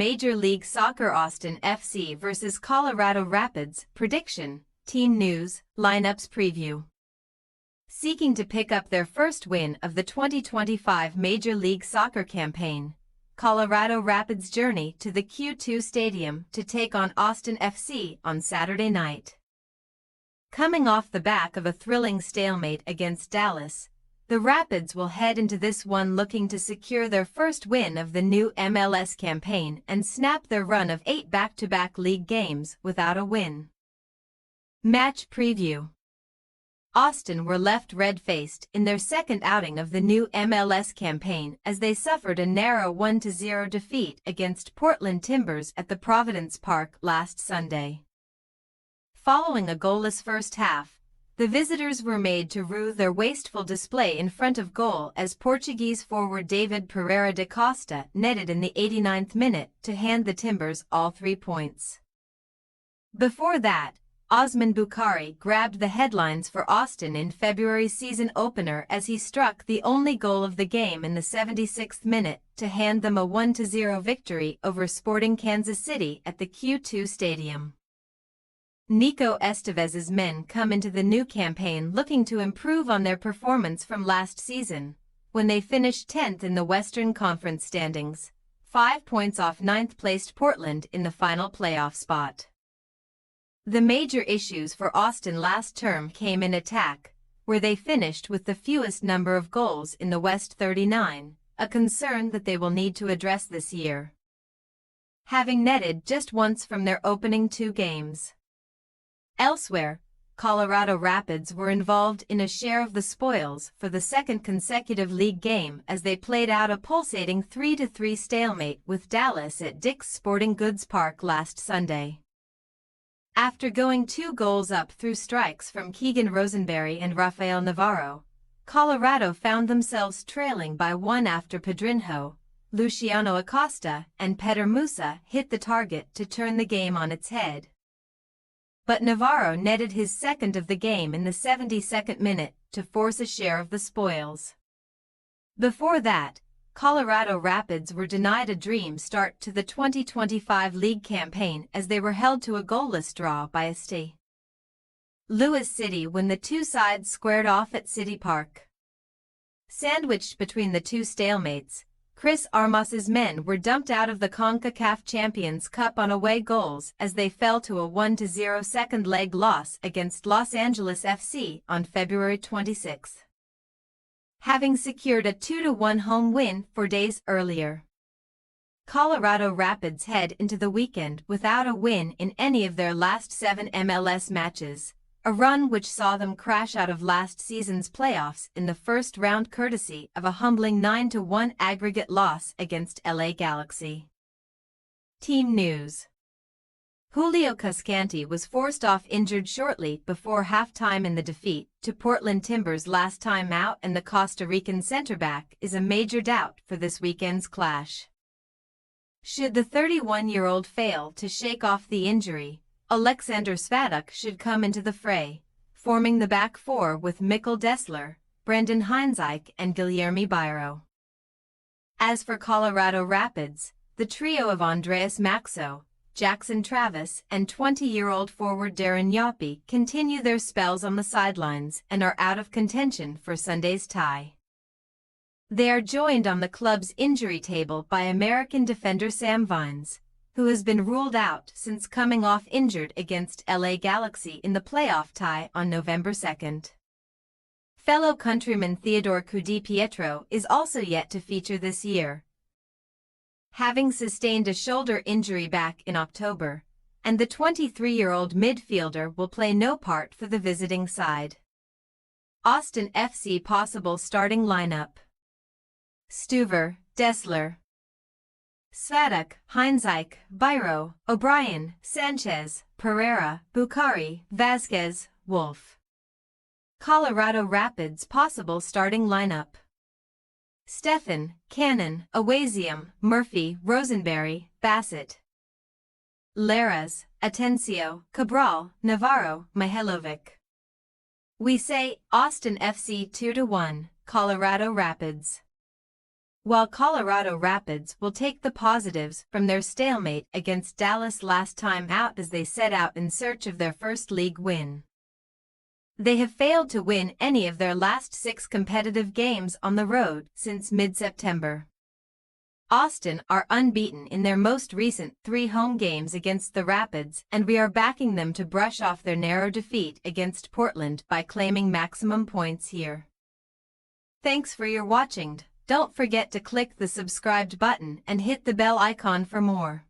Major League Soccer Austin FC vs Colorado Rapids. Prediction, team news, lineups preview. Seeking to pick up their first win of the 2025 Major League Soccer campaign, Colorado Rapids journey to the Q2 Stadium to take on Austin FC on Saturday night. Coming off the back of a thrilling stalemate against Dallas, the Rapids will head into this one looking to secure their first win of the new MLS campaign and snap their run of 8 back-to-back league games without a win. Match preview. Austin were left red-faced in their second outing of the new MLS campaign as they suffered a narrow 1-0 defeat against Portland Timbers at the Providence Park last Sunday. Following a goalless first half, the visitors were made to rue their wasteful display in front of goal as Portuguese forward David Pereira da Costa netted in the 89th minute to hand the Timbers all 3 points. Before that, Osman Bukhari grabbed the headlines for Austin in February's season opener as he struck the only goal of the game in the 76th minute to hand them a 1-0 victory over Sporting Kansas City at the Q2 Stadium. Nico Estevez's men come into the new campaign looking to improve on their performance from last season, when they finished 10th in the Western Conference standings, 5 points off 9th-placed Portland in the final playoff spot. The major issues for Austin last term came in attack, where they finished with the fewest number of goals in the West, 39, a concern that they will need to address this year. Having netted just once from their opening 2 games. Elsewhere, Colorado Rapids were involved in a share of the spoils for the second consecutive league game as they played out a pulsating 3-3 stalemate with Dallas at Dick's Sporting Goods Park last Sunday. After going 2 goals up through strikes from Keegan Rosenberry and Rafael Navarro, Colorado found themselves trailing by 1 after Pedrinho, Luciano Acosta, and Peter Musa hit the target to turn the game on its head. But Navarro netted his second of the game in the 72nd minute to force a share of the spoils. Before that, Colorado Rapids were denied a dream start to the 2025 league campaign as they were held to a goalless draw by St. Louis City when the two sides squared off at City Park. Sandwiched between the two stalemates, Chris Armas's men were dumped out of the CONCACAF Champions Cup on away goals as they fell to a 1-0 second leg loss against Los Angeles FC on February 26. Having secured a 2-1 home win 4 days earlier. Colorado Rapids head into the weekend without a win in any of their last 7 MLS matches, a run which saw them crash out of last season's playoffs in the first round courtesy of a humbling 9-1 aggregate loss against LA Galaxy. Team news. Julio Cascanti was forced off injured shortly before halftime in the defeat to Portland Timbers last time out, and the Costa Rican center-back is a major doubt for this weekend's clash. Should the 31-year-old fail to shake off the injury, Alexander Svaduk should come into the fray, forming the back four with Mikkel Dessler, Brendan Heinzike, and Guilherme Biro. As for Colorado Rapids, the trio of Andreas Maxo, Jackson Travis, and 20-year-old forward Darren Yoppie continue their spells on the sidelines and are out of contention for Sunday's tie. They are joined on the club's injury table by American defender Sam Vines, who has been ruled out since coming off injured against LA Galaxy in the playoff tie on November 2. Fellow countryman Theodore Di-Pietro is also yet to feature this year, having sustained a shoulder injury back in October, and the 23-year-old midfielder will play no part for the visiting side. Austin FC possible starting lineup: Stuver, Dessler, Svaduk, Heinzike, Biro, O'Brien, Sanchez, Pereira, Bukhari, Vasquez, Wolf. Colorado Rapids possible starting lineup: Stefan, Cannon, Awazium, Murphy, Rosenberry, Bassett, Laras, Atencio, Cabral, Navarro, Mihailovic. We say Austin FC 2-1, Colorado Rapids. while Colorado Rapids will take the positives from their stalemate against Dallas last time out as they set out in search of their first league win. They have failed to win any of their last 6 competitive games on the road since mid-September. Austin are unbeaten in their most recent 3 home games against the Rapids, and we are backing them to brush off their narrow defeat against Portland by claiming maximum points here. Thanks for your watching. Don't forget to click the subscribed button and hit the bell icon for more.